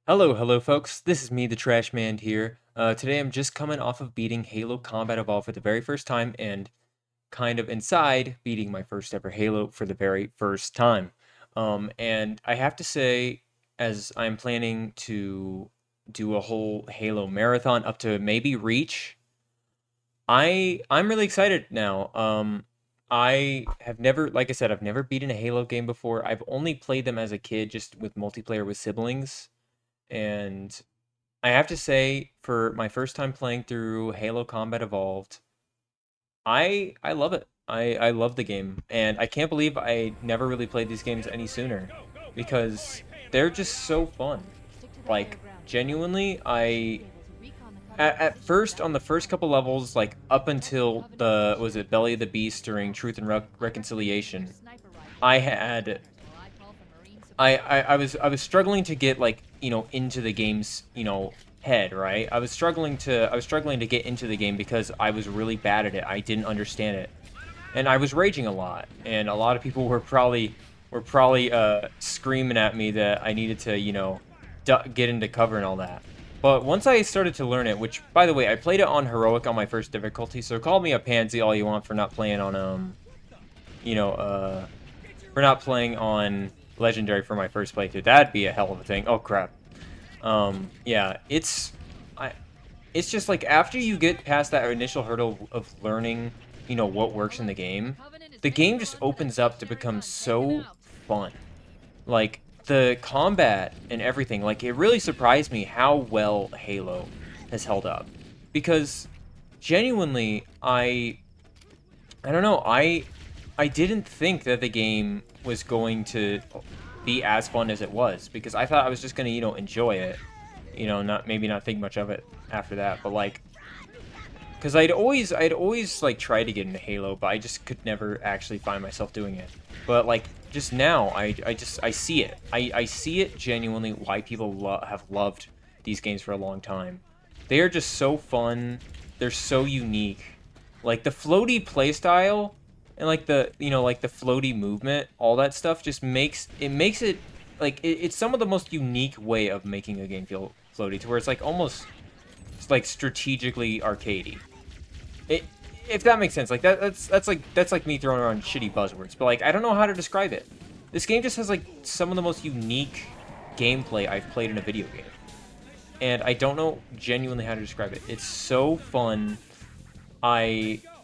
Hello folks. This is me, the Trash Man here. Today I'm just coming off of beating Halo Combat Evolved for the very first time and kind of inside beating my first ever Halo for the very first time. And I have to say, as I'm planning to do a whole Halo marathon up to maybe Reach, I'm really excited now. I have never, like I said, I've never beaten a Halo game before. I've only played them as a kid, just with multiplayer with siblings. And I have to say, for my first time playing through Halo Combat Evolved, I love it. I love the game, and I can't believe I never really played these games any sooner because they're just so fun. Like genuinely, at first on the first couple levels, like up until the was it Belly of the Beast during Truth and Reconciliation, I had I was struggling to get like into the game's head, right. I was struggling to get into the game because I was really bad at it. I didn't understand it, and I was raging a lot, and a lot of people were probably screaming at me that I needed to get into cover and all that. But once I started to learn it, which by the way I played it on heroic on my first difficulty, so call me a pansy all you want for not playing on you know uh for not playing on legendary for my first playthrough. That'd be a hell of a thing. Oh crap. Yeah, I it's just like after you get past that initial hurdle of learning, what works in the game just opens up to become so fun. Like the combat and everything, like it really surprised me how well Halo has held up. Because genuinely, I don't know. I didn't think that the game was going to be as fun as it was because I thought I was just gonna, enjoy it. Not maybe not think much of it after that, but like, because I'd always like tried to get into Halo, but I just could never actually find myself doing it. But like just now, I see it. I see it genuinely why people have loved these games for a long time. They are just so fun. They're so unique. Like the floaty playstyle and like the floaty movement, all that stuff just makes it like it's some of the most unique way of making a game feel floaty to where it's like almost it's like strategically arcadey. It If that makes sense. Like that's like me throwing around shitty buzzwords, but like I don't know how to describe it. This game just has like some of the most unique gameplay I've played in a video game. And I don't know genuinely how to describe it. It's so fun.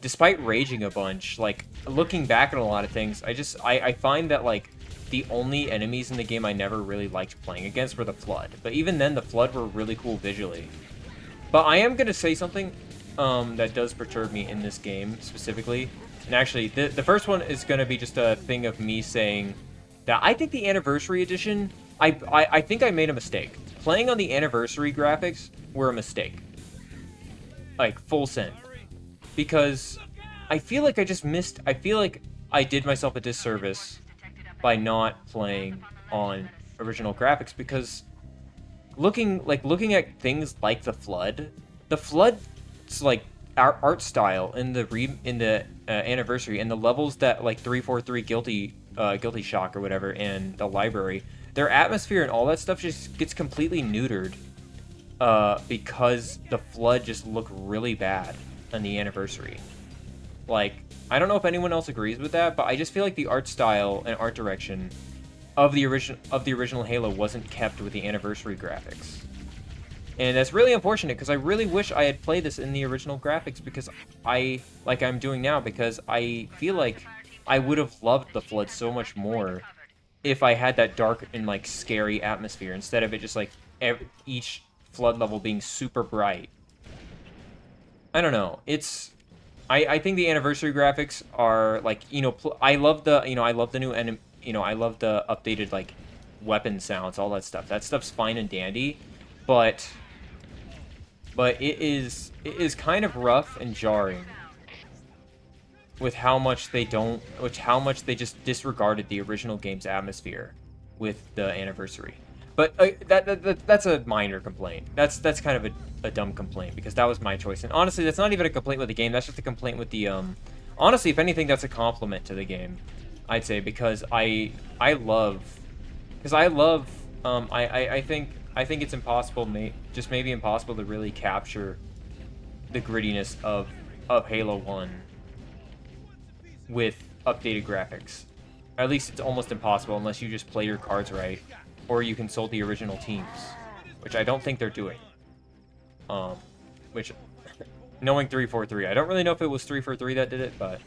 Despite raging a bunch, like looking back at a lot of things, I find that like the only enemies in the game I never really liked playing against were the Flood. But even then, the Flood were really cool visually. But I am gonna say something that does perturb me in this game specifically. And actually, the first one is gonna be just a thing of me saying that I think the Anniversary Edition, I think I made a mistake. Playing on the Anniversary graphics were a mistake. Like, full send. Because I feel like I feel like I did myself a disservice by not playing on original graphics because looking at things like the Flood's like art style in the Anniversary and the levels that like 343 Guilty Shock or whatever and the library, their atmosphere and all that stuff just gets completely neutered because the Flood just look really bad on the Anniversary. Like, I don't know if anyone else agrees with that, but I just feel like the art style and art direction of the original Halo wasn't kept with the Anniversary graphics. And that's really unfortunate because I really wish I had played this in the original graphics because like I'm doing now, because I feel like I would have loved the Flood so much more if I had that dark and like scary atmosphere instead of it just like each Flood level being super bright. I don't know. I think the Anniversary graphics are like, I love the new I love the updated like weapon sounds, all that stuff. That stuff's fine and dandy, but it is kind of rough and jarring with how much they just disregarded the original game's atmosphere with the Anniversary. But that's a minor complaint. That's kind of a dumb complaint because that was my choice. And honestly, that's not even a complaint with the game. That's just a complaint with the honestly, if anything, that's a compliment to the game, I'd say, because I love I think I think it's impossible, just maybe impossible to really capture the grittiness of Halo 1 with updated graphics. At least it's almost impossible unless you just play your cards right, or you consult the original teams, which I don't think they're doing. Which, knowing 343, I don't really know if it was 343 that did it, but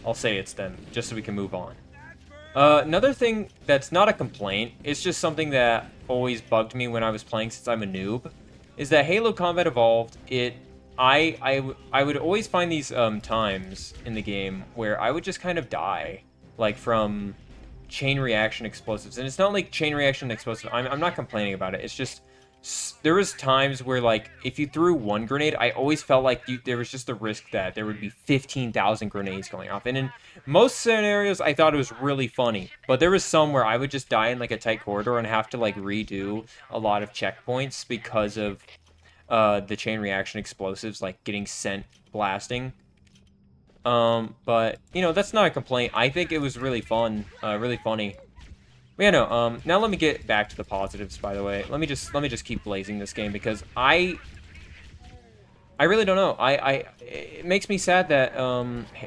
I'll say it's them, just so we can move on. Another thing that's not a complaint, it's just something that always bugged me when I was playing since I'm a noob, is that Halo Combat Evolved, I would always find these times in the game where I would just kind of die, like from chain reaction explosives. And it's not like chain reaction explosive, I'm not complaining about it, it's just there was times where, like, if you threw one grenade, I always felt like there was just a risk that there would be 15,000 grenades going off. And in most scenarios, I thought it was really funny. But there was some where I would just die in, like, a tight corridor and have to, like, redo a lot of checkpoints because of the chain reaction explosives, like, getting sent blasting. But, you know, that's not a complaint. I think it was really fun, really funny. Yeah, no, now let me get back to the positives, by the way. Let me just keep blazing this game, because I really don't know. It makes me sad that,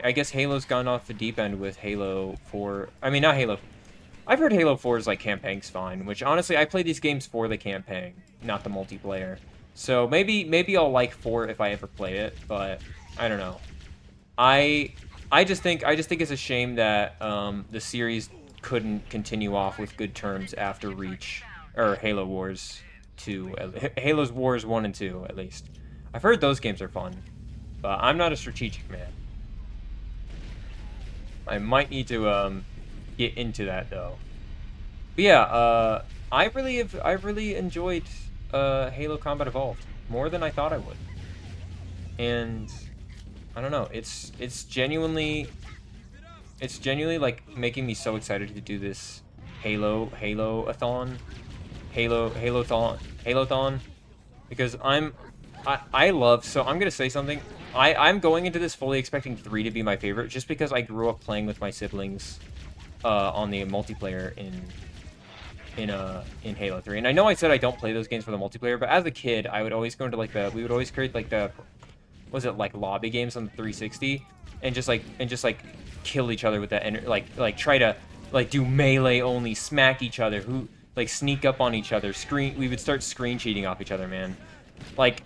I guess Halo's gone off the deep end with Halo 4. I mean, not Halo. I've heard Halo 4's, like, campaign's fine, which, honestly, I play these games for the campaign, not the multiplayer. So, maybe I'll like 4 if I ever play it, but I don't know. I just think it's a shame that, the series couldn't continue off with good terms after Reach, or Halo Wars 2, Halo's Wars 1 and 2, at least. I've heard those games are fun, but I'm not a strategic man. I might need to, get into that, though. But yeah, I really enjoyed, Halo Combat Evolved, more than I thought I would. And, I don't know, it's genuinely, like, making me so excited to do this Halo-a-thon, Halo-thon, because I love, so I'm gonna say something, I'm going into this fully expecting 3 to be my favorite, just because I grew up playing with my siblings, on the multiplayer in Halo 3, and I know I said I don't play those games for the multiplayer, but as a kid, I would always go into, like, we would always create, like, was it, like, lobby games on the 360, and just kill each other with that, and like try to, like, do melee only, smack each other, like, sneak up on each other, we would start screen cheating off each other, man. Like,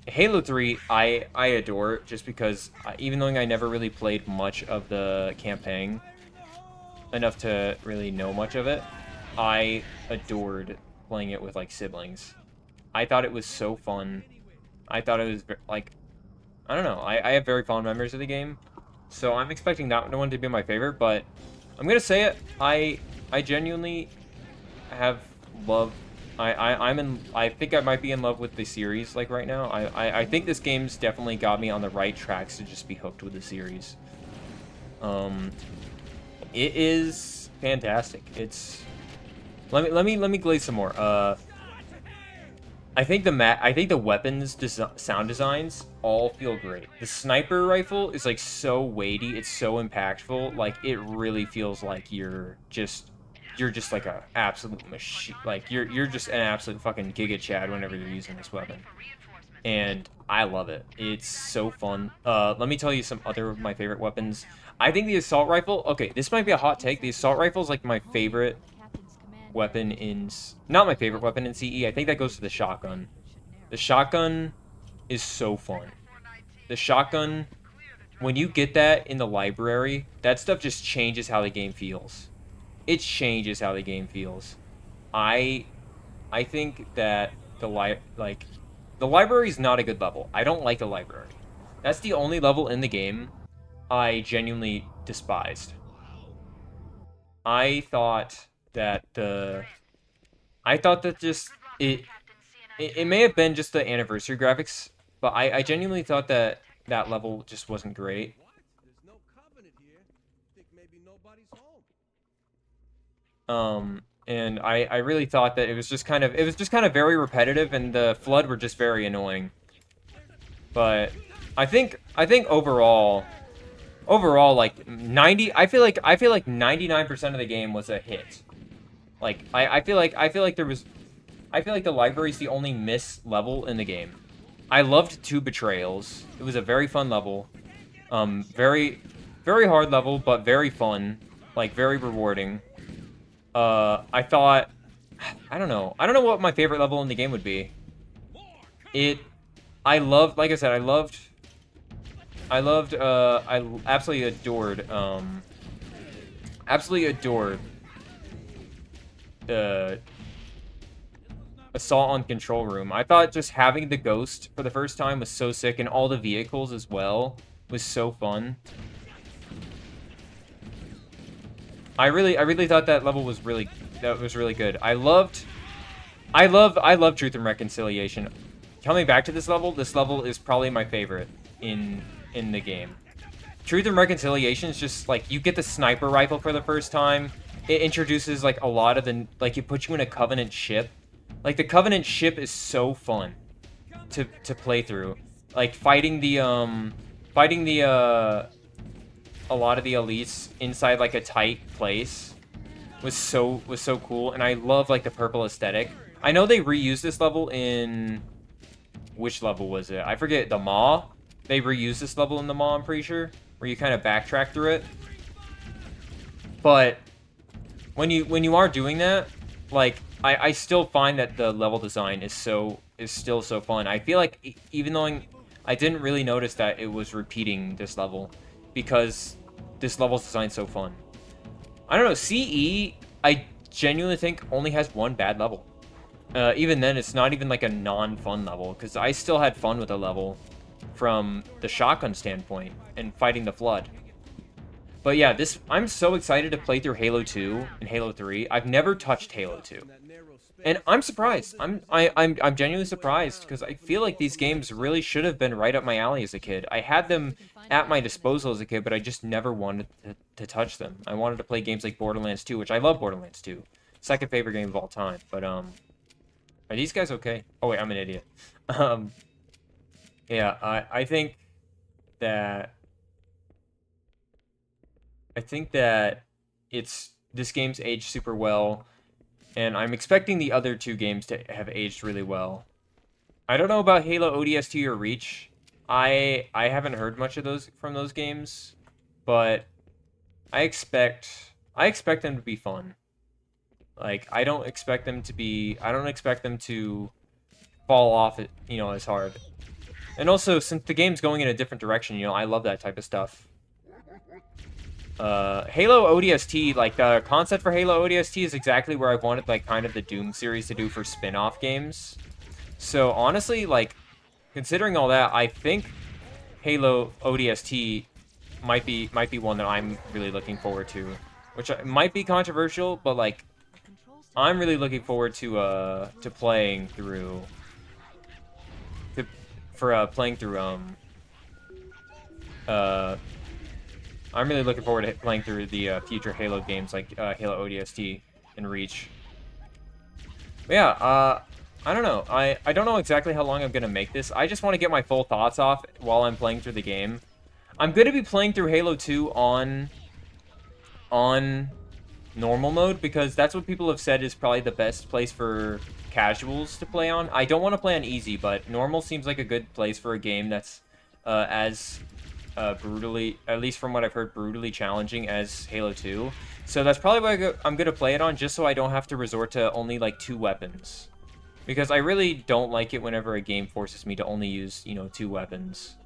Halo 3, I adore, just because, even though I never really played much of the campaign, enough to really know much of it, I adored playing it with, like, siblings. I thought it was so fun. I thought it was, like, I don't know, I have very fond memories of the game. So I'm expecting that one to be my favorite, but I'm gonna say it. I genuinely have love. I think I might be in love with the series, like, right now. I think this game's definitely got me on the right tracks to just be hooked with the series. It is fantastic. It's let me glaze some more. I think the weapons sound designs all feel great. The sniper rifle is, like, so weighty, it's so impactful, like, it really feels like you're just like a absolute machine. Like, you're just an absolute fucking Giga Chad whenever you're using this weapon. And I love it. It's so fun. Let me tell you some other of my favorite weapons. I think the assault rifle, okay, this might be a hot take. The assault rifle is, like, my favorite weapon in, not my favorite weapon in CE. I think that goes to the shotgun. The shotgun is so fun. The shotgun, when you get that in the library, that stuff just changes how the game feels. It changes how the game feels. I think that the library is not a good level. I don't like the library. That's the only level in the game I genuinely despised. I thought that just it may have been just the anniversary graphics, but I genuinely thought that level just wasn't great. And I really thought that it was just kind of very repetitive, and the Flood were just very annoying. But I think overall, like, I feel like 99% of the game was a hit. Like, I feel like there was I feel like the library is the only miss level in the game. I loved Two Betrayals. It was a very fun level. Very, very hard level, but very fun. Like, very rewarding. I thought... I don't know. I don't know what my favorite level in the game would be. I loved, like I said, I absolutely adored, Assault on Control Room. I thought just having the Ghost for the first time was so sick, and all the vehicles as well was so fun. I really thought that level was really good. I love Truth and Reconciliation. Coming back to this level is probably my favorite in the game. Truth and Reconciliation is just like, you get the sniper rifle for the first time. It introduces like a lot of the, like, it puts you in a Covenant ship. Like, the Covenant ship is so fun to play through. Like, fighting a lot of the elites inside like a tight place was so cool, and I love like the purple aesthetic. I know they reused this level in, which level was it? I forget. The Maw. They reused this level in the Maw, I'm pretty sure, where you kind of backtrack through it. But when you are doing that, like, I still find that the level design is still so fun. I feel like even though I didn't really notice that it was repeating this level, because this level's designed so fun. I don't know, CE, I genuinely think only has one bad level. Even then, it's not even like a non-fun level, because I still had fun with the level from the shotgun standpoint and fighting the Flood. But yeah, I'm so excited to play through Halo 2 and Halo 3. I've never touched Halo 2. And I'm surprised. I'm genuinely surprised, because I feel like these games really should have been right up my alley as a kid. I had them at my disposal as a kid, but I just never wanted to touch them. I wanted to play games like Borderlands 2, which I love Borderlands 2. Second favorite game of all time. But are these guys okay? Oh wait, I'm an idiot. Yeah, I think that this game's aged super well, and I'm expecting the other two games to have aged really well. I don't know about Halo ODST or Reach. I haven't heard much of from those games, but I expect them to be fun. Like, I don't expect them to fall off, as hard. And also, since the game's going in a different direction, I love that type of stuff. Halo ODST, like, the concept for Halo ODST is exactly where I wanted, like, kind of the Doom series to do for spin-off games. So, honestly, like, considering all that, I think Halo ODST might be one that I'm really looking forward to. Which might be controversial, but, like, I'm really looking forward to playing through... I'm really looking forward to playing through the future Halo games, like Halo ODST and Reach. But yeah, I don't know. I don't know exactly how long I'm going to make this. I just want to get my full thoughts off while I'm playing through the game. I'm going to be playing through Halo 2 on normal mode, because that's what people have said is probably the best place for casuals to play on. I don't want to play on easy, but normal seems like a good place for a game that's as brutally, at least from what I've heard, brutally challenging as Halo 2. So that's probably what I'm going to play it on, just so I don't have to resort to only like 2 weapons. Because I really don't like it whenever a game forces me to only use, 2 weapons.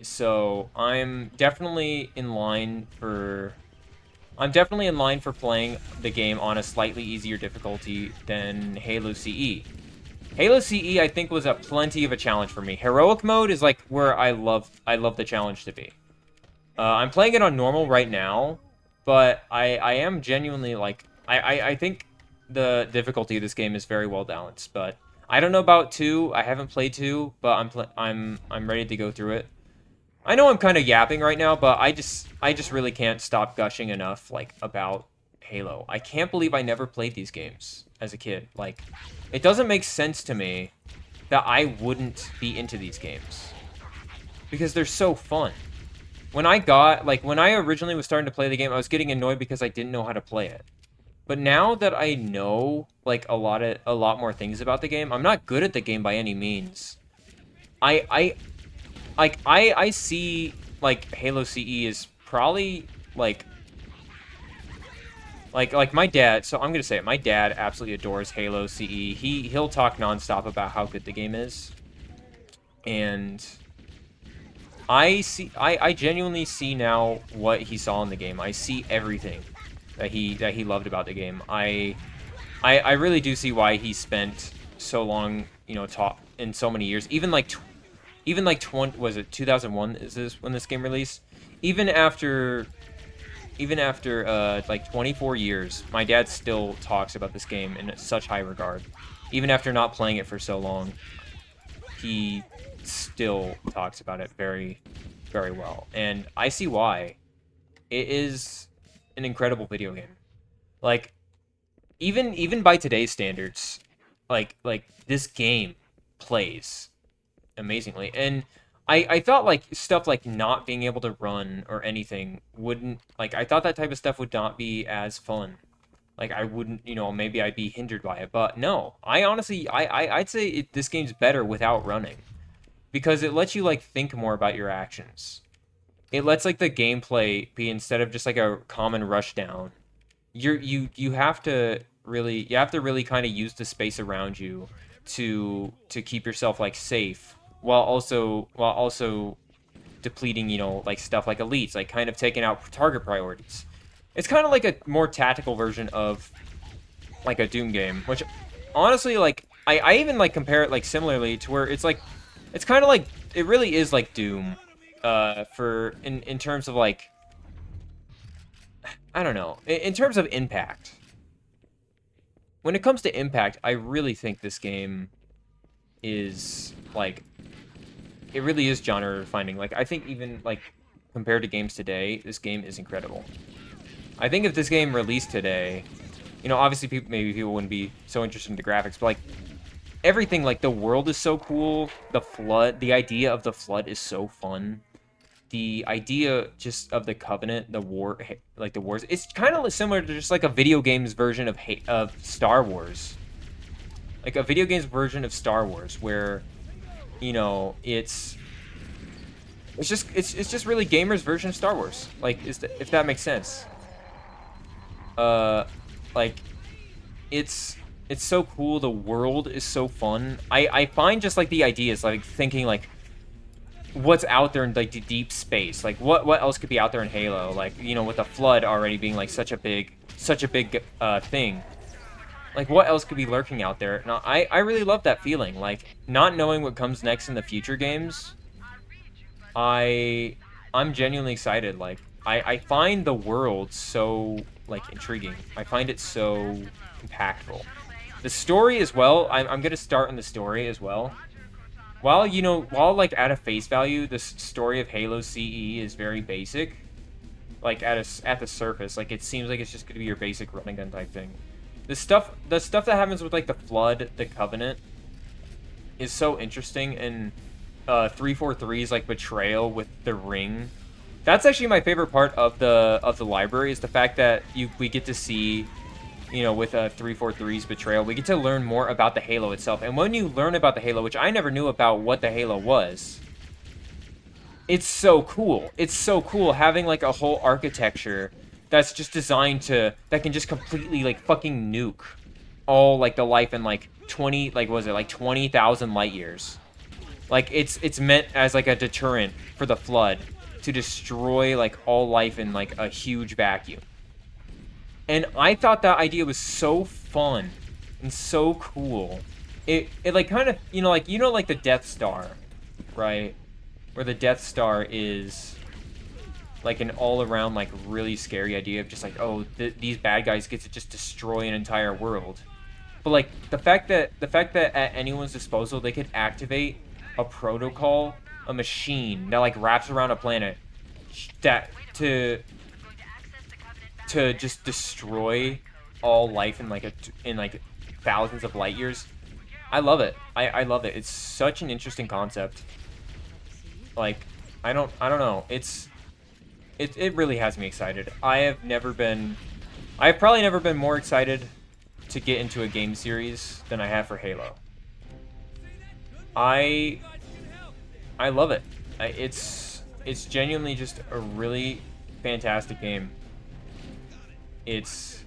So I'm definitely in line for playing the game on a slightly easier difficulty than Halo CE. Halo CE, I think, was plenty of a challenge for me. Heroic mode is like where I love the challenge to be. I'm playing it on normal right now, but I am genuinely like, I think the difficulty of this game is very well balanced. But I don't know about 2. I haven't played 2, but I'm ready to go through it. I know I'm kind of yapping right now, but I just really can't stop gushing enough, like, about Halo. I can't believe I never played these games as a kid. Like, it doesn't make sense to me that I wouldn't be into these games, because they're so fun. When I originally was starting to play the game, I was getting annoyed because I didn't know how to play it. But now that I know like a lot more things about the game, I'm not good at the game by any means. I I see like Halo CE is probably like my dad. So I'm gonna say it. My dad absolutely adores Halo CE. He'll talk nonstop about how good the game is, and I genuinely see now what he saw in the game. I see everything that he loved about the game. I really do see why he spent so long, you know, taught in so many years. Even like 20, was it 2001 is this when this game released? Even after like 24 years, my dad still talks about this game in such high regard. Even after not playing it for so long, he still talks about it very, very well. And I see why. It is an incredible video game. Like even by today's standards, like this game plays amazingly. And I thought like stuff like not being able to run or anything wouldn't like I thought that type of stuff would not be as fun. Like I wouldn't, you know, maybe I'd be hindered by it. But no, I honestly I'd say this game's better without running because it lets you like think more about your actions. It lets like the gameplay be instead of just like a common rush down. You have to really kind of use the space around you to keep yourself like safe while also depleting, you know, like stuff like elites, like kind of taking out target priorities. It's kind of like a more tactical version of like a Doom game, which honestly like I even like compare it like similarly to where it's like it's kind of like it really is like Doom for in terms of like I don't know, in terms of impact. When it comes to impact, I really think this game is like it really is genre defining. Like I think even like compared to games today, this game is incredible. I think if this game released today, you know, obviously maybe people wouldn't be so interested in the graphics, but like everything, like the world is so cool. The flood, the idea of the flood is so fun. The idea just of the Covenant, the war, like the wars, it's kind of similar to just like a video games version of Star Wars, like a video games version of Star Wars, where you know it's just really gamers' version of Star Wars, like if that makes sense. Uh, like it's it's so cool. The world is so fun. I find just like the ideas, like thinking like what's out there in like the deep space, like what else could be out there in Halo, like you know with the flood already being like such a big thing, like what else could be lurking out there. Now I really love that feeling, like not knowing what comes next in the future games. I'm genuinely excited. Like I find the world so like intriguing. I find it so impactful. The story as well, I'm gonna start on the story as well. While, you know, while, like, at a face value, the story of Halo CE is very basic, like, at the surface, like, it seems like it's just gonna be your basic run and gun type thing. The stuff that happens with, like, the Flood, the Covenant, is so interesting, and, 343's, like, betrayal with the Ring. That's actually my favorite part of the library, is the fact that we get to see, you know, with 343's betrayal, we get to learn more about the Halo itself. And when you learn about the Halo, which I never knew about what the Halo was, it's so cool. It's so cool having like a whole architecture that's just designed to that can just completely like fucking nuke all like the life in like 20 like what was it like 20,000 light years. Like it's meant as like a deterrent for the Flood to destroy like all life in like a huge vacuum. And I thought that idea was so fun and so cool. It like kind of, you know like the Death Star, right? Where the Death Star is like an all-around like really scary idea of just like, oh, these bad guys get to just destroy an entire world. But like the fact that at anyone's disposal they could activate a protocol, a machine that like wraps around a planet that to just destroy all life in like thousands of light years. I love it. I love it. It's such an interesting concept. Like I don't know. It really has me excited. I have never been I've probably never been more excited to get into a game series than I have for Halo. I love it. It's genuinely just a really fantastic game. It's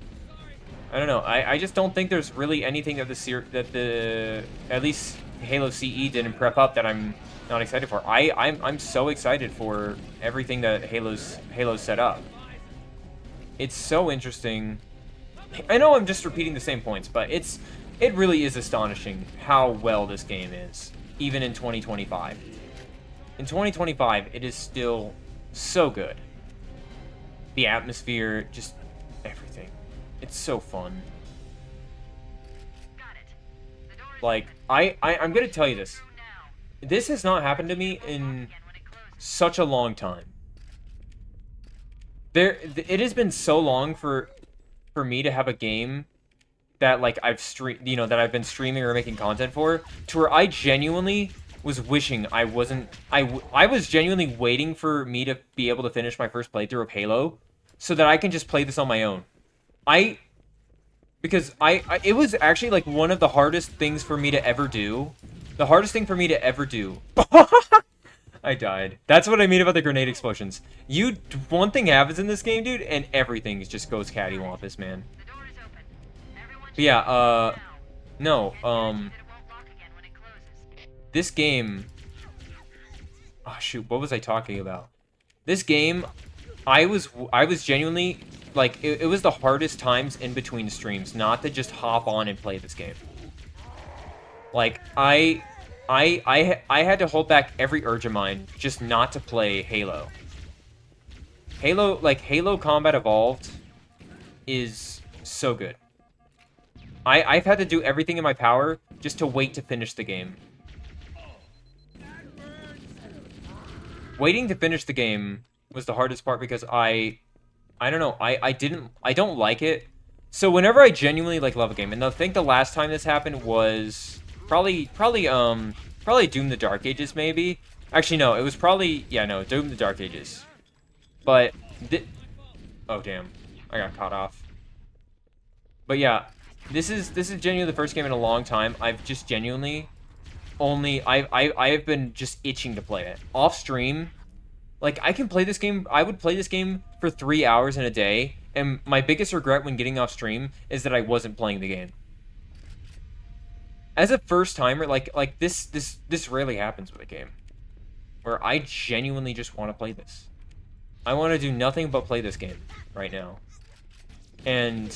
I don't know. I just don't think there's really anything that the at least Halo CE didn't prep up that I'm not excited for. I'm so excited for everything that Halo's set up. It's so interesting. I know I'm just repeating the same points, but it really is astonishing how well this game is, even in 2025. In 2025, it is still so good. The atmosphere, just everything. It's so fun. Like, I'm gonna tell you this. This has not happened to me in such a long time. It has been so long for me to have a game that, like, that I've been streaming or making content for, to where I genuinely was wishing I wasn't... I was genuinely waiting for me to be able to finish my first playthrough of Halo so that I can just play this on my own. Because it was actually, like, one of the hardest things for me to ever do. The hardest thing for me to ever do. I died. That's what I mean about the grenade explosions. One thing happens in this game, dude, and everything just goes cattywampus, man. But yeah, no, this game... Oh, shoot, what was I talking about? This game, I was genuinely... Like, it was the hardest times in between streams not to just hop on and play this game. Like, I had to hold back every urge of mine just not to play Halo. Halo Combat Evolved is so good. I've had to do everything in my power just to wait to finish the game. Waiting to finish the game was the hardest part because I don't know, I don't like it. So whenever I genuinely, like, love a game, and I think the last time this happened was probably Doom the Dark Ages, maybe. Actually, no, it was probably, yeah, no, Doom the Dark Ages. But, oh, damn, I got caught off. But yeah, this is genuinely the first game in a long time I've just genuinely I've been just itching to play it. Off stream, like, I can play this game, I would play this game for 3 hours in a day, and my biggest regret when getting off stream is that I wasn't playing the game. As a first timer, like this rarely happens with a game, where I genuinely just want to play this. I want to do nothing but play this game right now. And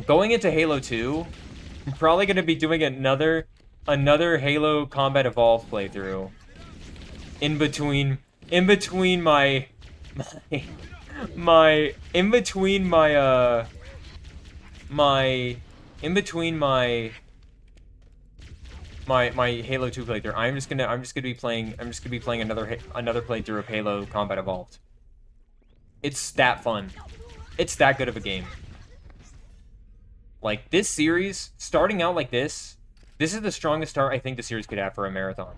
going into Halo 2, I'm probably going to be doing another Halo Combat Evolved playthrough in between my Halo 2 playthrough. I'm just gonna be playing another playthrough of Halo Combat Evolved. It's that fun. It's that good of a game. Like, this series, starting out like this is the strongest start I think the series could have for a marathon.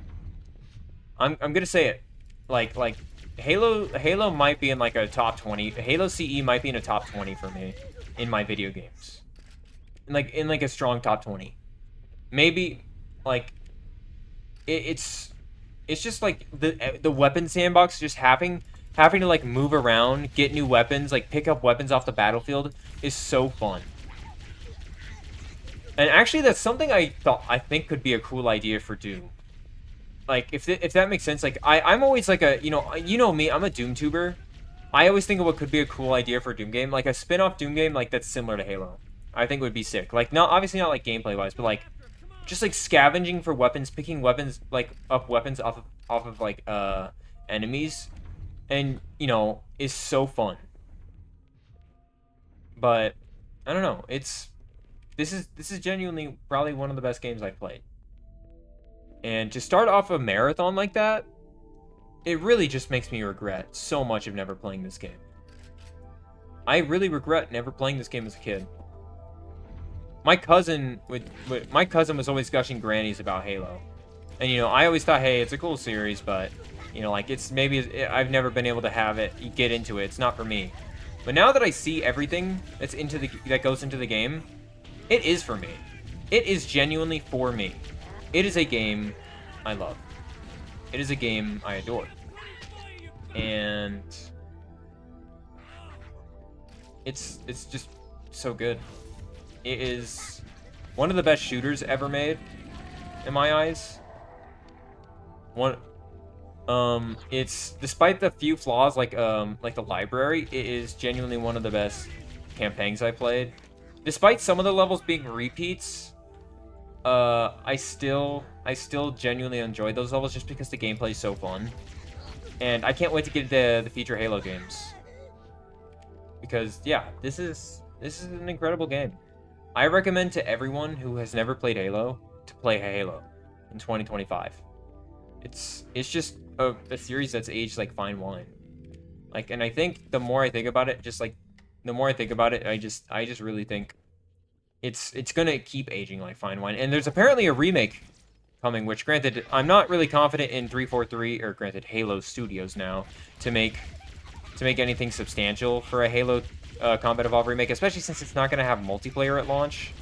I'm gonna say it. Like Halo might be in, like, a top 20. Halo CE might be in a top 20 for me in my video games. In like a strong top 20. Maybe, like, it's just, like, the weapon sandbox, just having to, like, move around, get new weapons, like, pick up weapons off the battlefield is so fun. And actually, that's something I think could be a cool idea for Doom. Like, if that makes sense. Like, I'm always like a, you know me, I'm a Doom tuber. I always think of what could be a cool idea for a Doom game, like a spin-off Doom game, like, that's similar to Halo. I think would be sick. Like, obviously not like gameplay wise, but, like, just, like, scavenging for weapons, picking weapons, like, up weapons off of like enemies, and, you know, is so fun. But I don't know. This is genuinely probably one of the best games I've played. And to start off a marathon like that, it really just makes me regret so much of never playing this game. I really regret never playing this game as a kid. My cousin was always gushing grannies about Halo. And, you know, I always thought, hey, it's a cool series, but, you know, like, I've never been able to get into it. It's not for me. But now that I see everything that goes into the game, it is for me. It is genuinely for me. It is a game I love. It is a game I adore. And it's just so good. It is one of the best shooters ever made, in my eyes. It's, despite the few flaws like the library, it is genuinely one of the best campaigns I played. Despite some of the levels being repeats, I still genuinely enjoy those levels just because the gameplay is so fun. And I can't wait to get the future Halo games. Because yeah, this is an incredible game. I recommend to everyone who has never played Halo to play Halo in 2025. It's just a series that's aged like fine wine. Like, and I think the more I think about it, I just really think it's gonna keep aging like fine wine. And there's apparently a remake coming, which, granted, I'm not really confident in 343, or granted, Halo Studios now, to make anything substantial for a Halo Combat Evolved remake, especially since it's not gonna have multiplayer at launch.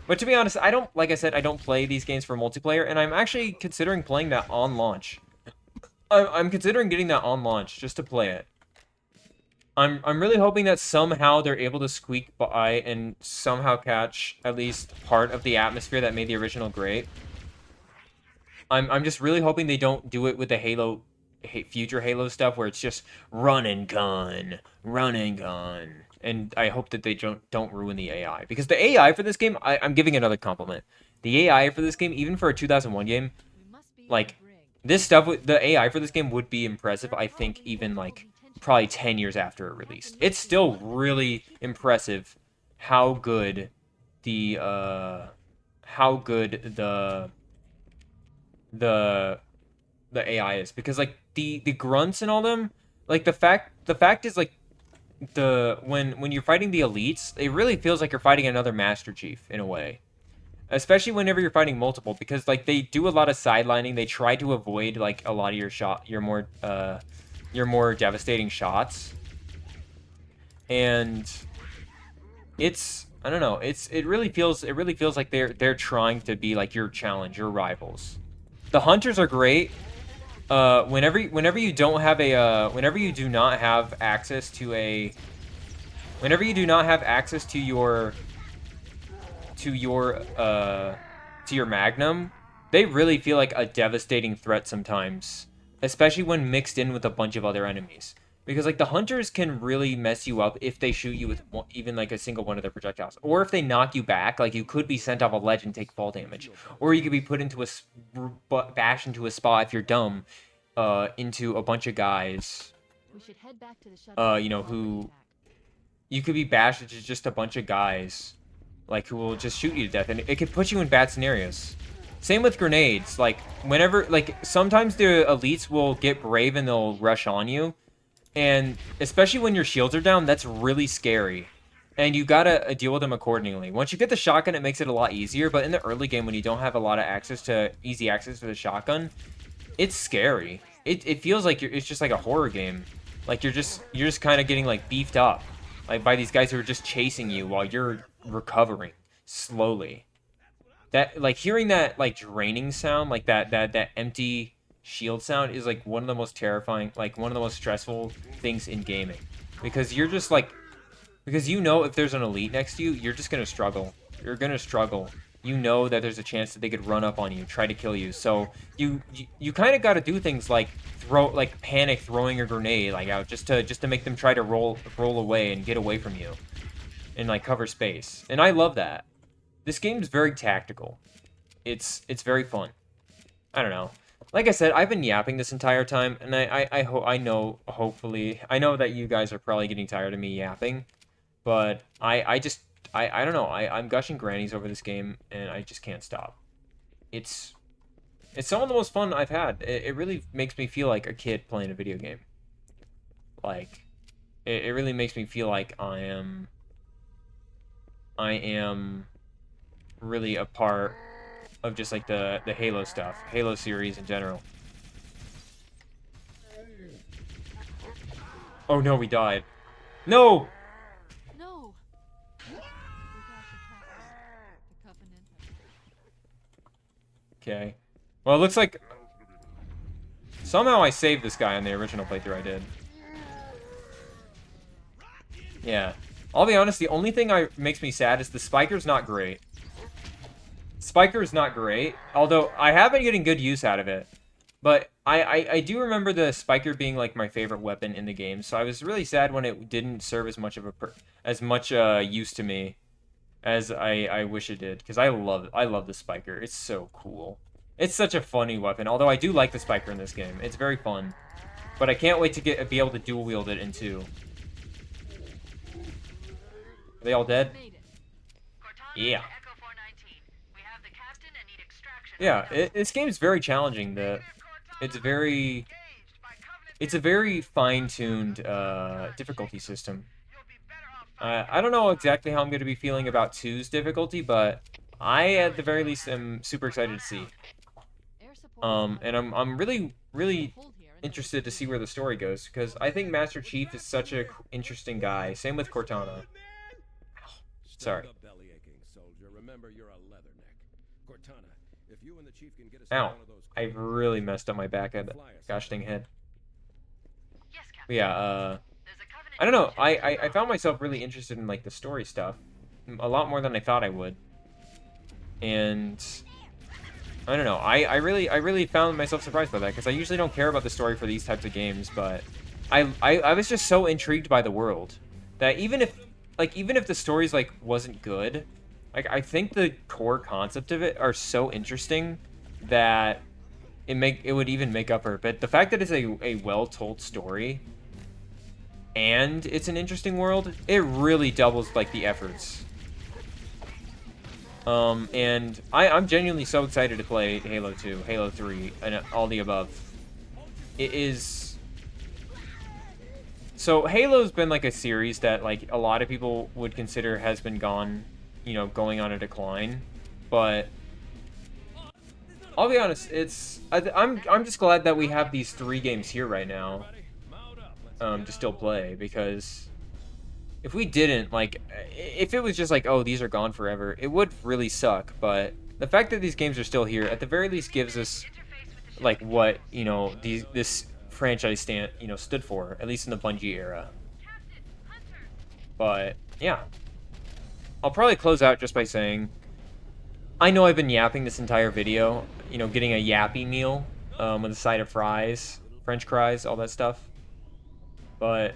But to be honest, like I said, I don't play these games for multiplayer, and I'm actually considering playing that on launch. I'm considering getting that on launch just to play it. I'm really hoping that somehow they're able to squeak by and somehow catch at least part of the atmosphere that made the original great. I'm just really hoping they don't do it with the future Halo stuff where it's just run and gun. And I hope that they don't ruin the AI, because the AI for this game, I'm giving another compliment. The AI for this game, even for a 2001 game, like, this stuff, the AI for this game would be impressive, I think, even like probably 10 years after it released. It's still really impressive how good the AI is, because like the grunts and all them, like the fact is, like, when you're fighting the elites, it really feels like you're fighting another Master Chief in a way. Especially whenever you're fighting multiple, because like they do a lot of sidelining. They try to avoid like a lot of your more devastating shots. And it's, I don't know, it really feels like they're trying to be like your challenge, your rivals. The hunters are great. Whenever you don't have a whenever you do not have access to your Magnum, they really feel like a devastating threat sometimes, especially when mixed in with a bunch of other enemies. Because like the hunters can really mess you up if they shoot you with even like a single one of their projectiles, or if they knock you back. Like, you could be sent off a ledge and take fall damage, or you could be put into bashed into a spot if you're dumb, into a bunch of guys, who you could be bashed into just a bunch of guys, like, who will just shoot you to death, and it could put you in bad scenarios. Same with grenades. Like, whenever, like, sometimes the elites will get brave and they'll rush on you, and especially when your shields are down, that's really scary. And you gotta deal with them accordingly. Once you get the shotgun, it makes it a lot easier, but in the early game, when you don't have a lot of easy access to the shotgun, it's scary. It feels like it's just like a horror game. Like, you're just kind of getting like beefed up, like, by these guys who are just chasing you while you're recovering slowly. That, like, hearing that like draining sound, like that empty shield sound, is like one of the most terrifying, like one of the most stressful things in gaming, because you're just like, because if there's an elite next to you, you're just gonna struggle. You're gonna struggle. You know that there's a chance that they could run up on you, try to kill you. So you kind of got to do things like panic throwing a grenade like out just to make them try to roll away and get away from you, and like cover space. And I love that. This game's very tactical. It's very fun. I don't know. Like I said, I've been yapping this entire time, and I know that you guys are probably getting tired of me yapping, but I don't know. I'm gushing grannies over this game, and I just can't stop. It's some of the most fun I've had. It really makes me feel like a kid playing a video game. Like, it really makes me feel like I am really a part of just like the Halo stuff, Halo series in general. Oh no, we died. No! No. Without the Covenant. Okay. Well, it looks like somehow I saved this guy on the original playthrough I did. Yeah. I'll be honest, the only thing makes me sad is the Spiker's not great. Spiker is not great, although I have been getting good use out of it. But I do remember the Spiker being like my favorite weapon in the game, so I was really sad when it didn't serve as much of use to me as I wish it did, because I love the Spiker. It's so cool. It's such a funny weapon, although I do like the Spiker in this game. It's very fun. But I can't wait to be able to dual wield it in 2. Are they all dead? Yeah. Yeah, this game is very challenging. It's a very fine-tuned difficulty system. I don't know exactly how I'm going to be feeling about 2's difficulty, but I, at the very least, am super excited to see. And I'm really interested to see where the story goes, because I think Master Chief is such a interesting guy. Same with Cortana. Sorry. Ow. I really messed up my back at the gosh dang head. But yeah, I don't know. I found myself really interested in like the story stuff. A lot more than I thought I would. And I don't know. I really found myself surprised by that, because I usually don't care about the story for these types of games, but I was just so intrigued by the world that even if the story's like wasn't good, like I think the core concept of it are so interesting that it would even make up for it. But the fact that it's a well-told story and it's an interesting world, it really doubles like the efforts. And I'm genuinely so excited to play Halo 2, Halo 3, and all the above. It is... So, Halo's been, like, a series that, like, a lot of people would consider has been going on a decline. But, I'll be honest, I'm just glad that we have these 3 games here right now, to still play, because... If we didn't, like, if it was just like, oh, these are gone forever, it would really suck. But the fact that these games are still here, at the very least, gives us, like, what, this franchise stood for, at least in the Bungie era. But, yeah. I'll probably close out just by saying, I know I've been yapping this entire video, getting a yappy meal, with a side of fries, French fries, all that stuff. But,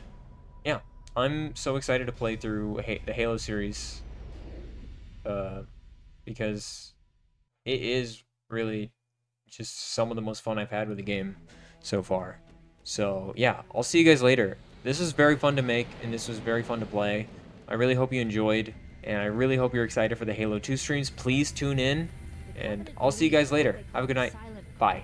yeah. I'm so excited to play through the Halo series, because it is really just some of the most fun I've had with the game so far. So yeah, I'll see you guys later. This was very fun to make, and this was very fun to play. I really hope you enjoyed, and I really hope you're excited for the Halo 2 streams. Please tune in, and I'll see you guys later. Have a good night. Bye.